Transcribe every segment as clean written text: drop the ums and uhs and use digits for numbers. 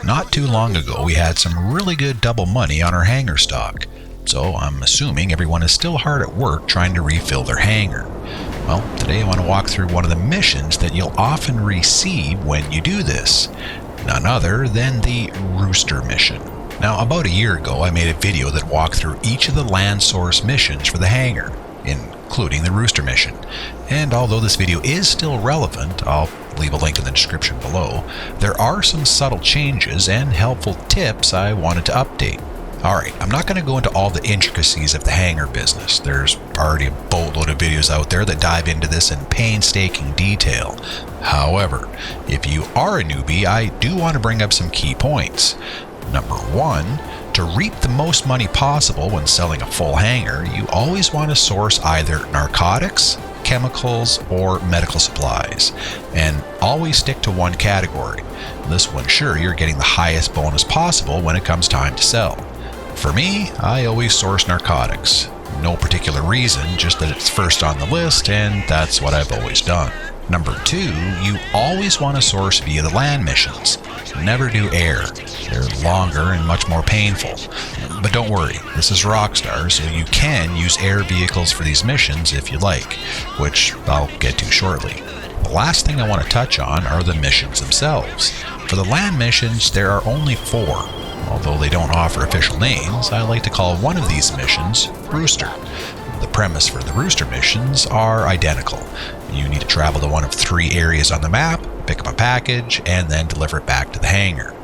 Not too long ago, we had some really good double money on our hangar stock, so I'm assuming everyone is still hard at work trying to refill their hangar. Well, today I want to walk through one of the missions that you'll often receive when you do this. None other than the Rooster mission. Now, about a year ago, I made a video that walked through each of the land source missions for the hangar, including the Rooster mission. And although this video is still relevant, I'll leave a link in the description below, there are some subtle changes and helpful tips I wanted to update. Alright, I'm not going to go into all the intricacies of the hangar business. There's already a boatload of videos out there that dive into this in painstaking detail. However, if you are a newbie, I do want to bring up some key points. Number 1, to reap the most money possible when selling a full hangar, you always want to source either narcotics, chemicals, or medical supplies, and always stick to one category. This will ensure you're getting the highest bonus possible when it comes time to sell. For me, I always source narcotics. No particular reason, just that it's first on the list, and that's what I've always done. Number 2, you always want to source via the land missions. Never do air. They're longer and much more painful. But don't worry, this is Rockstar, so you can use air vehicles for these missions if you like, which I'll get to shortly. The last thing I want to touch on are the missions themselves. For the land missions, there are only 4. Although they don't offer official names, I like to call one of these missions Rooster. The premise for the Rooster missions are identical. You need to travel to one of 3 areas on the map, pick up a package, and then deliver it back to the hangar.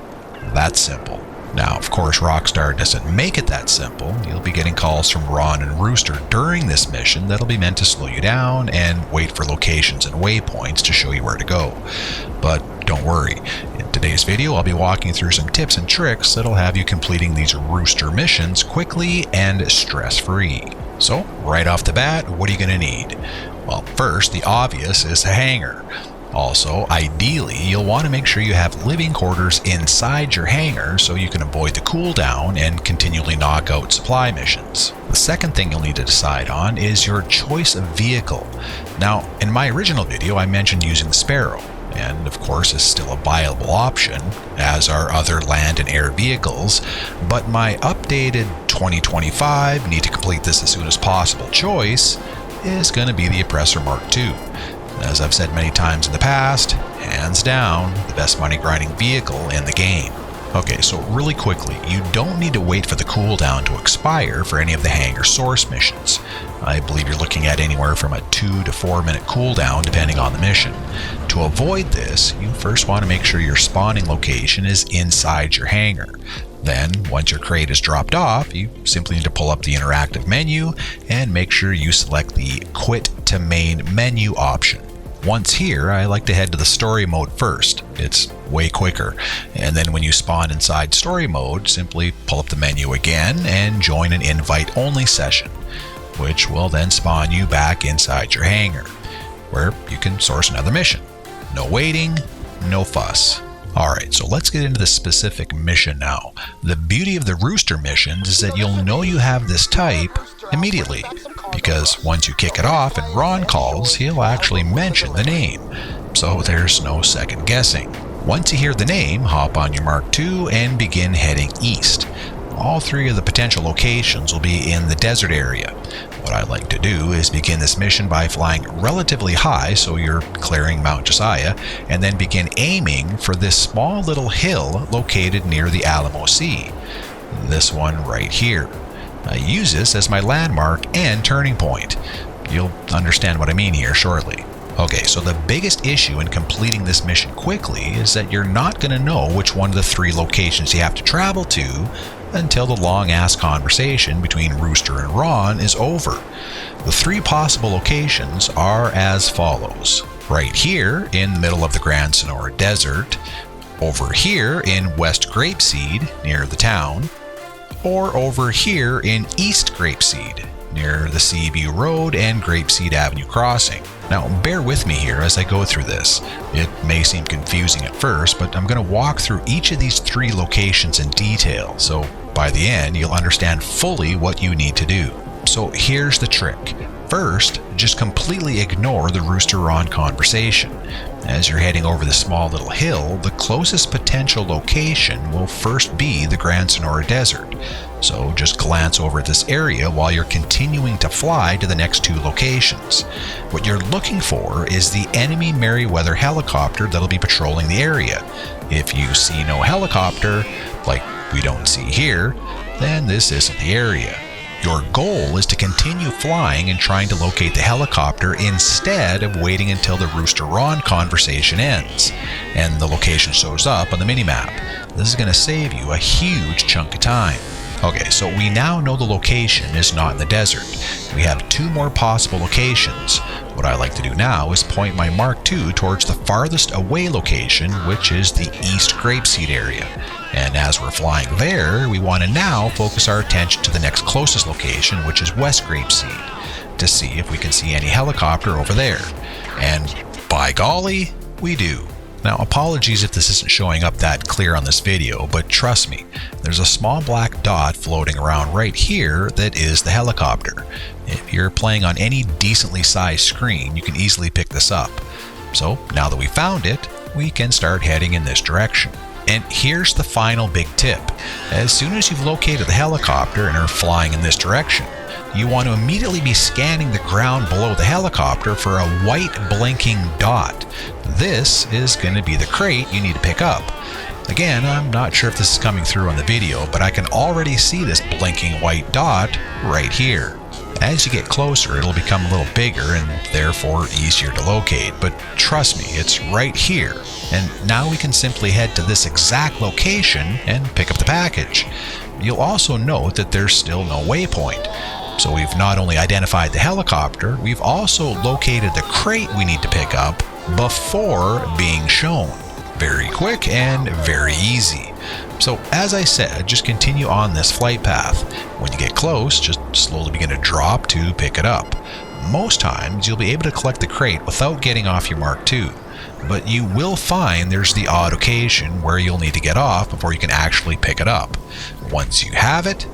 That's simple. Now, of course, Rockstar doesn't make it that simple. You'll be getting calls from Ron and Rooster during this mission that'll be meant to slow you down and wait for locations and waypoints to show you where to go. But don't worry, in today's video I'll be walking through some tips and tricks that'll have you completing these Rooster missions quickly and stress-free. So, right off the bat, what are you going to need? Well, first, the obvious is a hangar. Also, ideally, you'll want to make sure you have living quarters inside your hangar so you can avoid the cooldown and continually knock out supply missions. The second thing you'll need to decide on is your choice of vehicle. Now, in my original video, I mentioned using the Sparrow, and of course is still a viable option, as are other land and air vehicles, but my updated 2025 need to complete this as soon as possible choice is going to be the Oppressor Mark II. As I've said many times in the past, hands down, the best money grinding vehicle in the game. Okay, so really quickly, you don't need to wait for the cooldown to expire for any of the hangar source missions. I believe you're looking at anywhere from a 2 to 4 minute cooldown depending on the mission. To avoid this, you first want to make sure your spawning location is inside your hangar. Then, once your crate is dropped off, you simply need to pull up the interactive menu and make sure you select the Quit to Main menu option. Once here, I like to head to the story mode first. It's way quicker. And then when you spawn inside story mode, simply pull up the menu again and join an invite-only session, which will then spawn you back inside your hangar, where you can source another mission. No waiting, no fuss. Alright, so let's get into the specific mission now. The beauty of the Rooster missions is that you'll know you have this type immediately, because once you kick it off and Ron calls, he'll actually mention the name, so there's no second guessing. Once you hear the name, hop on your Mark II and begin heading east. All 3 of the potential locations will be in the desert area. What I like to do is begin this mission by flying relatively high, so you're clearing Mount Josiah, and then begin aiming for this small little hill located near the Alamo Sea. This one right here. I use this as my landmark and turning point. You'll understand what I mean here shortly. Okay, so the biggest issue in completing this mission quickly is that you're not going to know which one of the 3 locations you have to travel to until the long-ass conversation between Rooster and Ron is over. The 3 possible locations are as follows. Right here in the middle of the Grand Sonora Desert, over here in West Grapeseed near the town, or over here in East Grapeseed near the Seaview Road and Grapeseed Avenue crossing. Now, bear with me here as I go through this. It may seem confusing at first, but I'm going to walk through each of these 3 locations in detail, so by the end you'll understand fully what you need to do. So here's the trick. First, just completely ignore the Rooster-on conversation. As you're heading over the small little hill, the closest potential location will first be the Grand Sonora Desert. So just glance over at this area while you're continuing to fly to the next two locations. What you're looking for is the enemy Merryweather helicopter that'll be patrolling the area. If you see no helicopter, like we don't see here, then this isn't the area. Your goal is to continue flying and trying to locate the helicopter instead of waiting until the Rooster-on conversation ends and the location shows up on the minimap. This is going to save you a huge chunk of time. Okay, so we now know the location is not in the desert. We have two more possible locations. What I like to do now is point my Mark II towards the farthest away location, which is the East Grapeseed area. And as we're flying there, we want to now focus our attention to the next closest location, which is West Grapeseed, to see if we can see any helicopter over there. And by golly, we do. Now, apologies if this isn't showing up that clear on this video, but trust me, there's a small black dot floating around right here that is the helicopter. If you're playing on any decently sized screen, you can easily pick this up. So now that we found it, we can start heading in this direction. And here's the final big tip. As soon as you've located the helicopter and are flying in this direction, you want to immediately be scanning the ground below the helicopter for a white blinking dot. This is going to be the crate you need to pick up. Again, I'm not sure if this is coming through on the video, but I can already see this blinking white dot right here. As you get closer, it'll become a little bigger and therefore easier to locate, but trust me, it's right here. And now we can simply head to this exact location and pick up the package. You'll also note that there's still no waypoint. So we've not only identified the helicopter, we've also located the crate we need to pick up before being shown. Very quick and very easy. So as I said, just continue on this flight path. When you get close, just slowly begin to drop to pick it up. Most times you'll be able to collect the crate without getting off your Mark II, but you will find there's the odd occasion where you'll need to get off before you can actually pick it up. Once you have it,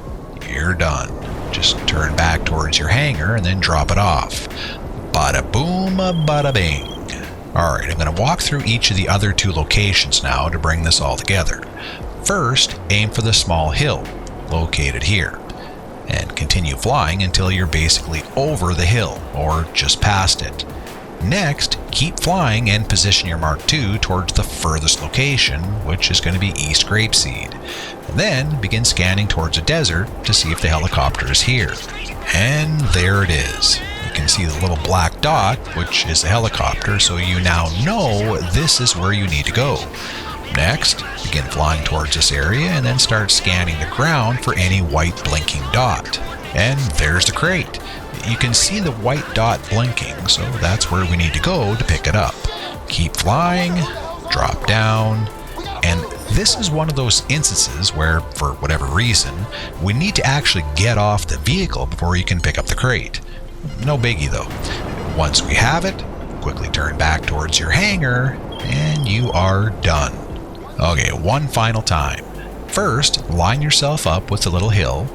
you're done. Just turn back towards your hangar and then drop it off. Bada boom, bada bing. Alright, I'm going to walk through each of the other two locations now to bring this all together. First, aim for the small hill, located here, and continue flying until you're basically over the hill, or just past it. Next, keep flying and position your Mark II towards the furthest location, which is going to be East Grapeseed. Then begin scanning towards the desert to see if the helicopter is here. And there it is. You can see the little black dot, which is the helicopter, so you now know this is where you need to go. Next, begin flying towards this area and then start scanning the ground for any white blinking dot. And there's the crate. You can see the white dot blinking, so that's where we need to go to pick it up. Keep flying, drop down, and this is one of those instances where, for whatever reason, we need to actually get off the vehicle before you can pick up the crate. No biggie though. Once we have it, quickly turn back towards your hangar, and you are done. Okay, one final time. First, line yourself up with the little hill,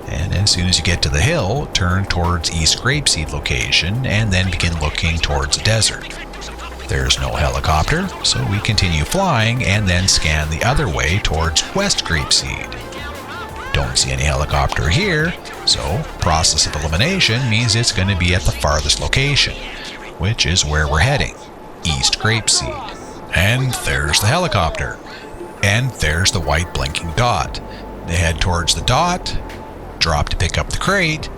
and as soon as you get to the hill, turn towards East Grapeseed location, and then begin looking towards the desert. There's no helicopter, so we continue flying and then scan the other way towards West Grapeseed. Don't see any helicopter here, so process of elimination means it's going to be at the farthest location, which is where we're heading, East Grapeseed. And there's the helicopter. And there's the white blinking dot. Head towards the dot, drop to pick up the crate,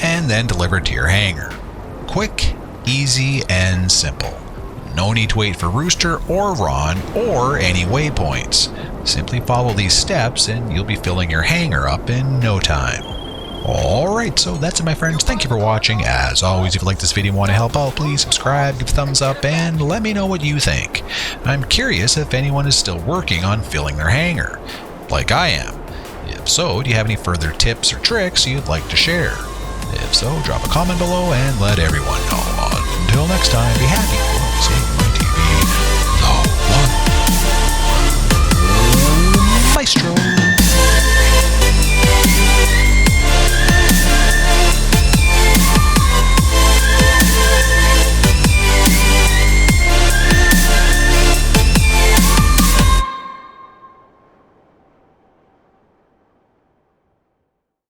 and then deliver it to your hangar. Quick, easy, and simple. No need to wait for Rooster or Ron or any waypoints. Simply follow these steps and you'll be filling your hangar up in no time. Alright, so that's it my friends. Thank you for watching. As always, if you like this video and want to help out, please subscribe, give a thumbs up, and let me know what you think. I'm curious if anyone is still working on filling their hangar, like I am. If so, do you have any further tips or tricks you'd like to share? If so, drop a comment below and let everyone know. Until next time, be happy.